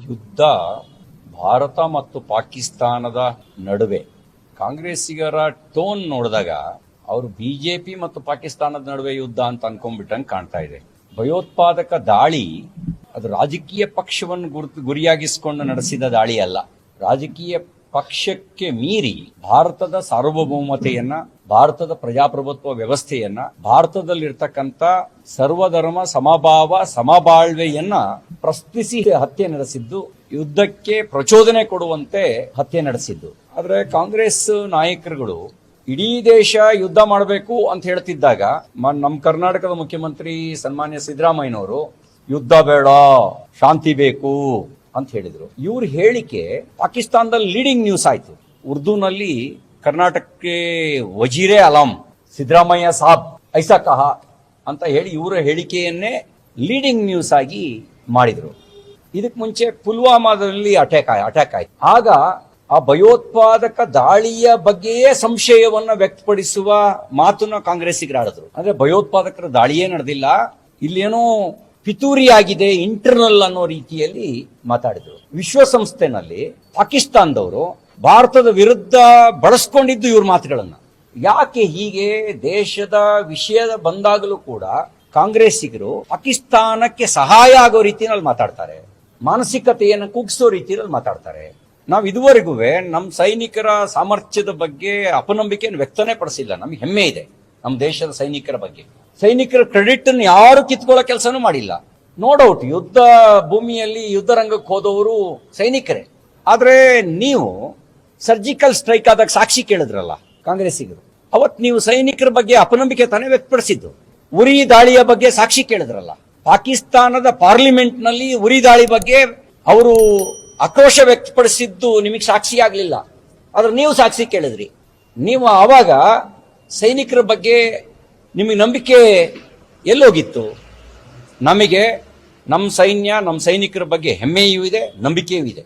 ಯುದ್ಧ ಭಾರತ ಮತ್ತು ಪಾಕಿಸ್ತಾನದ ನಡುವೆ ಕಾಂಗ್ರೆಸ್ಸಿಗರ ಟೋನ್ ನೋಡಿದಾಗ ಅವರು ಬಿಜೆಪಿ ಮತ್ತು ಪಾಕಿಸ್ತಾನದ ನಡುವೆ ಯುದ್ಧ ಅಂತ ಅನ್ಕೊಂಡ್ಬಿಟ್ಟಂಗೆ ಕಾಣ್ತಾ ಇದೆ. ಭಯೋತ್ಪಾದಕ ದಾಳಿ ಅದು ರಾಜಕೀಯ ಪಕ್ಷವನ್ನು ಗುರಿಯಾಗಿಸಿಕೊಂಡು ನಡೆಸಿದ ದಾಳಿ ಅಲ್ಲ. ರಾಜಕೀಯ ಪಕ್ಷಕ್ಕೆ ಮೀರಿ ಭಾರತದ ಸಾರ್ವಭೌಮತೆಯನ್ನ, ಭಾರತದ ಪ್ರಜಾಪ್ರಭುತ್ವ ವ್ಯವಸ್ಥೆಯನ್ನ, ಭಾರತದಲ್ಲಿರ್ತಕ್ಕಂಥ ಸರ್ವಧರ್ಮ ಸಮಭಾವ ಸಮಬಾಳ್ವೆಯನ್ನ ಪ್ರಶ್ನಿಸಿ ಹತ್ಯೆ ನಡೆಸಿದ್ದು, ಯುದ್ಧಕ್ಕೆ ಪ್ರಚೋದನೆ ಕೊಡುವಂತೆ ಹತ್ಯೆ ನಡೆಸಿದ್ದು. ಆದ್ರೆ ಕಾಂಗ್ರೆಸ್ ನಾಯಕರುಗಳು ಇಡೀ ದೇಶ ಯುದ್ಧ ಮಾಡಬೇಕು ಅಂತ ಹೇಳ್ತಿದ್ದಾಗ ನಮ್ಮ ಕರ್ನಾಟಕದ ಮುಖ್ಯಮಂತ್ರಿ ಸನ್ಮಾನ್ಯ ಸಿದ್ದರಾಮಯ್ಯನವರು ಯುದ್ಧ ಬೇಡ, ಶಾಂತಿ ಬೇಕು ಅಂತ ಹೇಳಿದ್ರು. ಇವ್ರ ಹೇಳಿಕೆ ಪಾಕಿಸ್ತಾನದಲ್ಲಿ ಲೀಡಿಂಗ್ ನ್ಯೂಸ್ ಆಯ್ತು. ಉರ್ದುನಲ್ಲಿ ಕರ್ನಾಟಕಕ್ಕೆ ವಜೀರೆ ಅಲಂ ಸಿದ್ದರಾಮಯ್ಯ ಸಾಬ್ ಐಸಾ ಕಹಾ ಅಂತ ಹೇಳಿ ಇವರ ಹೇಳಿಕೆಯನ್ನೇ ಲೀಡಿಂಗ್ ನ್ಯೂಸ್ ಆಗಿ ಮಾಡಿದ್ರು. ಇದಕ್ಕೆ ಮುಂಚೆ ಪುಲ್ವಾಮಾದಲ್ಲಿ ಅಟ್ಯಾಕ್ ಆಯ್ತು. ಆಗ ಆ ಭಯೋತ್ಪಾದಕ ದಾಳಿಯ ಬಗ್ಗೆಯೇ ಸಂಶಯವನ್ನ ವ್ಯಕ್ತಪಡಿಸುವ ಮಾತನ್ನ ಕಾಂಗ್ರೆಸ್ಸಿಗರು ಆಡಿದ್ರು. ಅಂದ್ರೆ ಭಯೋತ್ಪಾದಕರ ದಾಳಿಯೇ ನಡೆದಿಲ್ಲ, ಇಲ್ಲೇನೋ ಪಿತೂರಿ ಆಗಿದೆ ಇಂಟರ್ನಲ್ ಅನ್ನೋ ರೀತಿಯಲ್ಲಿ ಮಾತಾಡಿದ್ರು. ವಿಶ್ವಸಂಸ್ಥೆನಲ್ಲಿ ಪಾಕಿಸ್ತಾನದವರು ಭಾರತದ ವಿರುದ್ಧ ಬಳಸ್ಕೊಂಡಿದ್ದು ಇವ್ರ ಮಾತುಗಳನ್ನ. ಯಾಕೆ ಹೀಗೆ ದೇಶದ ವಿಷಯದ ಬಂದಾಗಲೂ ಕೂಡ ಕಾಂಗ್ರೆಸ್ಸಿಗರು ಪಾಕಿಸ್ತಾನಕ್ಕೆ ಸಹಾಯ ಆಗೋ ರೀತಿಯಲ್ಲಿ ಮಾತಾಡ್ತಾರೆ, ಮಾನಸಿಕತೆಯನ್ನು ಕುಗ್ಸೋ ರೀತಿಯಲ್ಲಿ ಮಾತಾಡ್ತಾರೆ. ನಾವು ಇದುವರೆಗೂ ನಮ್ಮ ಸೈನಿಕರ ಸಾಮರ್ಥ್ಯದ ಬಗ್ಗೆ ಅಪನಂಬಿಕೆಯನ್ನು ವ್ಯಕ್ತನೇ ಪಡಿಸಿಲ್ಲ. ನಮ್ಗೆ ಹೆಮ್ಮೆ ಇದೆ ನಮ್ಮ ದೇಶದ ಸೈನಿಕರ ಬಗ್ಗೆ. ಸೈನಿಕರ ಕ್ರೆಡಿಟ್ ಅನ್ನು ಯಾರು ಕಿತ್ಕೊಳ್ಳೋ ಕೆಲಸನೂ ಮಾಡಿಲ್ಲ. ನೋ ಡೌಟ್ ಯುದ್ಧ ಭೂಮಿಯಲ್ಲಿ ಯುದ್ಧ ರಂಗಕ್ಕೆ ಹೋದವರು ಸೈನಿಕರೇ. ಆದ್ರೆ ನೀವು ಸರ್ಜಿಕಲ್ ಸ್ಟ್ರೈಕ್ ಆದಾಗ ಸಾಕ್ಷಿ ಕೇಳಿದ್ರಲ್ಲ ಕಾಂಗ್ರೆಸ್ಸಿಗರು, ಅವತ್ ನೀವು ಸೈನಿಕರ ಬಗ್ಗೆ ಅಪನಂಬಿಕೆ ತಾನೇ ವ್ಯಕ್ತಪಡಿಸಿದ್ದು. ಉರಿ ದಾಳಿಯ ಬಗ್ಗೆ ಸಾಕ್ಷಿ ಕೇಳಿದ್ರಲ್ಲ. ಪಾಕಿಸ್ತಾನದ ಪಾರ್ಲಿಮೆಂಟ್ ನಲ್ಲಿ ಉರಿ ದಾಳಿ ಬಗ್ಗೆ ಅವರು ಆಕ್ರೋಶ ವ್ಯಕ್ತಪಡಿಸಿದ್ದು ನಿಮಗೆ ಸಾಕ್ಷಿ ಆಗ್ಲಿಲ್ಲ, ಆದ್ರೆ ನೀವು ಸಾಕ್ಷಿ ಕೇಳಿದ್ರಿ. ನೀವು ಆವಾಗ ಸೈನಿಕರ ಬಗ್ಗೆ ನಿಮಗೆ ನಂಬಿಕೆ ಎಲ್ಲೋಗಿತ್ತು? ನಮಗೆ ನಮ್ಮ ಸೈನ್ಯ, ನಮ್ಮ ಸೈನಿಕರ ಬಗ್ಗೆ ಹೆಮ್ಮೆಯೂ ಇದೆ, ನಂಬಿಕೆಯೂ ಇದೆ.